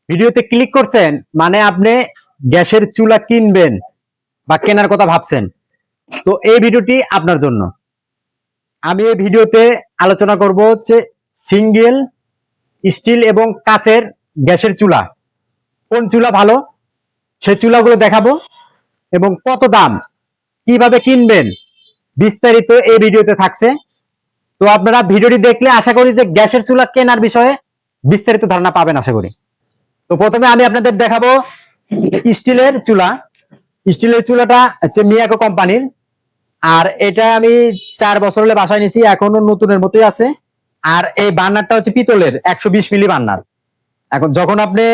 ভিডিওতে ক্লিক করছেন মানে আপনি গ্যাসের চুলা কিনবেন বা কেনার কথা ভাবছেন, তো এই ভিডিওটি আপনার জন্য। আমি এই ভিডিওতে আলোচনা করব হচ্ছে সিঙ্গেল, স্টিল এবং কাচের গ্যাসের চুলা, কোন চুলা ভালো সেই চুলাগুলো দেখাবো এবং কত দাম, কিভাবে কিনবেন, বিস্তারিত এই ভিডিওতে থাকছে। তো আপনারা ভিডিওটি দেখলে আশা করি যে গ্যাসের চুলা কেনার বিষয়ে বিস্তারিত ধারণা পাবেন আশা করি। তো প্রথমে আমি আপনাদের দেখাবো স্টিলের চুলা। স্টিলের চুলাটা হচ্ছে মিয়াকো কোম্পানির, আর এটা আমি 4 বছর হলে বাসায় নিয়েছি, এখনো নতুনের মতোই আছে। আর এই বার্নারটা হচ্ছে পিতলের 120 মিলি বার্নার। এখন যখন আপনি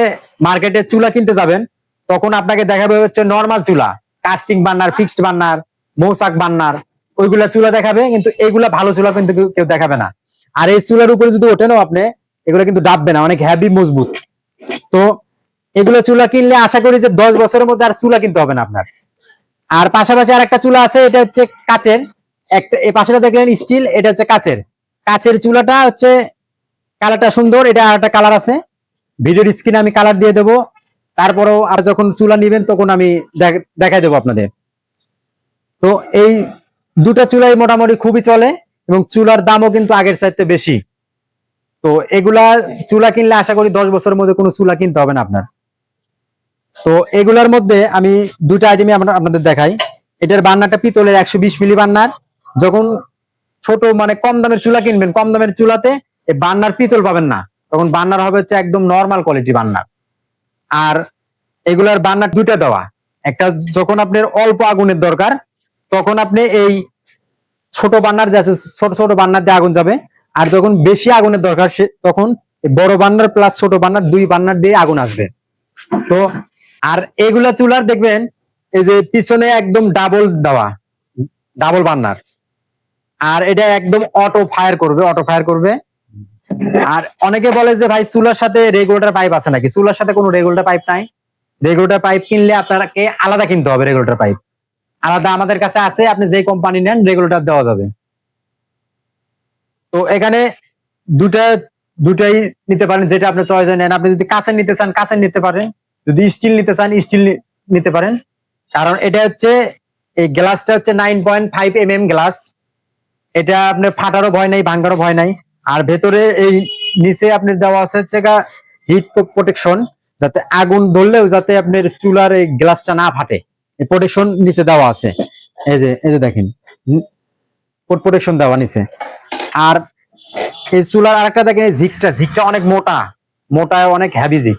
মার্কেটে চুলা কিনতে যাবেন তখন আপনাকে দেখাবে হচ্ছে নর্মাল চুলা, কাস্টিং বার্নার, ফিক্সড বার্নার, মৌচাক বার্নার, ওইগুলা চুলা দেখাবে, কিন্তু এইগুলা ভালো চুলা কিন্তু কেউ দেখাবে না। আর এই চুলার উপরে যদি ওঠেনও আপনি, এগুলো কিন্তু ডাববে না, অনেক হেভি মজবুত। তো এগুলো চুলা কিনলে আশা করি যে 10 বছরের মধ্যে আর চুলা কিনতে হবে না আপনার। আর পাশাপাশি আর একটা চুলা আছে, এটা হচ্ছে কাচের। একটা এই পাশেটা দেখলেন স্টিল, এটা হচ্ছে কাচের। কাচের চুলাটা হচ্ছে কালারটা সুন্দর, এটা আর একটা কালার আছে, ভিডিওর স্ক্রিনে আমি কালার দিয়ে দেবো। তারপরেও আর যখন চুলা নিবেন তখন আমি দেখাই দেবো আপনাদের। তো এই দুটা চুলাই মোটামুটি খুবই চলে এবং চুলার দামও কিন্তু আগের চাইতে বেশি। তো এগুলা চুলা কিনলে আশা করি 10 বছরের মধ্যে কোনো চুলা কিনতে হবে না আপনার। তো এগুলার মধ্যে আমি দুটা আইটেমই আপনাদের দেখাই। এটার বার্নারটা পিতলের 120 মিলি বার্নার। যখন ছোট মানে কম দামের চুলা কিনবেন, কম দামের চুলাতে এই বার্নার পিতল পাবেন না, তখন বার্নার হবে হচ্ছে একদম নর্মাল কোয়ালিটি বার্নার। আর এগুলার বার্নার দুইটা দেওয়া, একটা যখন আপনার অল্প আগুনের দরকার তখন আপনি এই ছোট বার্নার যে আছে, ছোট ছোট বার্নার দিয়ে আগুন যাবে। আর যখন বেশি আগুনের দরকার তখন বড় বার্নার প্লাস ছোট বার্নার, দুই বার্নার দিয়ে আগুন আসবে। তো আর এগুলা চুলার দেখবেন এই যে পিছনে একদম ডাবল দেওয়া, ডাবল বার্নার। আর এটা একদম অটো ফায়ার করবে, অটো ফায়ার করবে। আর অনেকে বলে যে ভাই চুলার সাথে রেগুলেটর পাইপ আছে নাকি? চুলার সাথে কোনো রেগুলেটর পাইপ নাই। রেগুলেটর পাইপ কিনলে আপনাকে আলাদা কিনতে হবে, রেগুলেটর পাইপ আলাদা আমাদের কাছে আছে, আপনি যে কোম্পানি নেন রেগুলেটর দেওয়া যাবে। তো এখানে দুটাই নিতে পারেন, যেটা আপনি চয়েসে নেন। আপনি যদি কাঁচের নিতে চান কাঁচের নিতে পারেন, যদি স্টিল নিতে চান স্টিল নিতে পারেন। কারণ এটা হচ্ছে এই গ্লাসটা হচ্ছে 9.5 mm গ্লাস, এটা আপনার ফাটারও ভয় নাই, ভাঙারও ভয় নাই। আর ভেতরে এই নিচে আপনার দেওয়া আছে হচ্ছে হিট প্রোটেকশন, যাতে আগুন ধরলেও যাতে আপনার চুলার এই গ্লাসটা না ফাটে, এই প্রোটেকশন নিচে দেওয়া আছে। এই যে দেখেন প্রোটেকশন দেওয়া নিচে। আর এই চুলার আরেকটা দেখেন, এই ঝিকটা অনেক মোটা মোটা, অনেক হেভি ঝিক,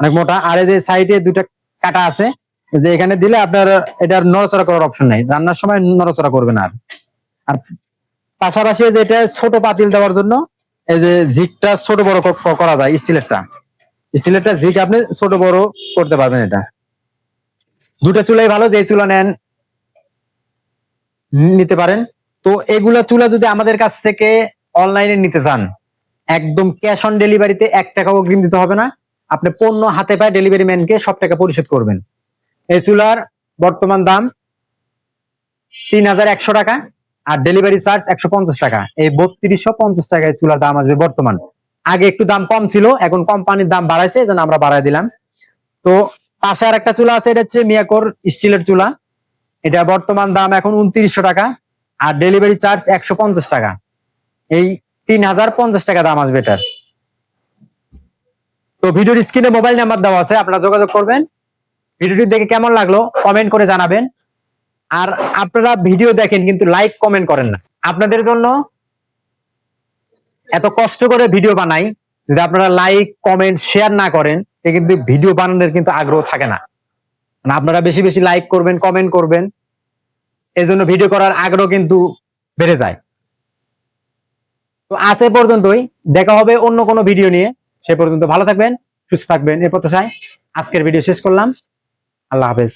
অনেক মোটা। আর এই যে সাইডে দুটা কাটা আছে, যে এখানে দিলে আপনার এটার নড়াচড়া করার অপশন নাই, রান্নার সময় নড়াচড়া করবে না। আর পাশাপাশি যেটা ছোট পাতিল দেওয়ার জন্য এই যে ঝিকটা ছোট বড় করা যায়, স্টিলেরটা ঝিক আপনি ছোট বড় করতে পারবেন। এটা দুটা চুলাই ভালো, যে চুলা নেন নিতে পারেন। তো এগুলা চুলা যদি আমাদের কাছ থেকে অনলাইনে নিতে চান, একদম ক্যাশ অন ডেলিভারিতে 1 টাকাও অগ্রিম দিতে হবে না, আপনি পণ্য হাতে পায় ডেলিভারি ম্যানকে সব টাকা পরিশোধ করবেন। এই চুলার বর্তমান দাম 3100 টাকা, আর ডেলিভারি চার্জ 150 টাকা। এই 3250 টাকায় চুলার দাম আসবে বর্তমান। আগে একটু দাম কম ছিল, এখন কোম্পানির দাম বাড়াইছে, এই জন্য আমরা বাড়াই দিলাম। তো পাশে আর একটা চুলা আছে, এটা হচ্ছে মিয়াকোর স্টিলের চুলা। এটা বর্তমান দাম এখন 2900 টাকা, আর ডেলিভারি চার্জ 150 টাকা। এই 3050 টাকা দাম আসবে এটার। তো ভিডিওর স্ক্রিনে মোবাইল নাম্বার দেওয়া আছে, আপনারা যোগাযোগ করবেন। ভিডিওটি দেখে কেমন লাগলো কমেন্ট করে জানাবেন। আর আপনারা ভিডিও দেখেন কিন্তু লাইক কমেন্ট করেন না, আপনাদের জন্য এত কষ্ট করে ভিডিও বানাই, যদি আপনারা লাইক কমেন্ট শেয়ার না করেন কিন্তু ভিডিও বানানোর কিন্তু আগ্রহ থাকে না। আপনারা বেশি বেশি লাইক করবেন, কমেন্ট করবেন, এই জন্য ভিডিও করার আগ্রহ কিন্তু বেড়ে যায়। তো আজ এ পর্যন্তই, দেখা হবে অন্য কোনো ভিডিও নিয়ে। সে পর্যন্ত ভালো থাকবেন, সুস্থ থাকবেন, এই প্রত্যাশায় আজকের ভিডিও শেষ করলাম। আল্লাহ হাফেজ।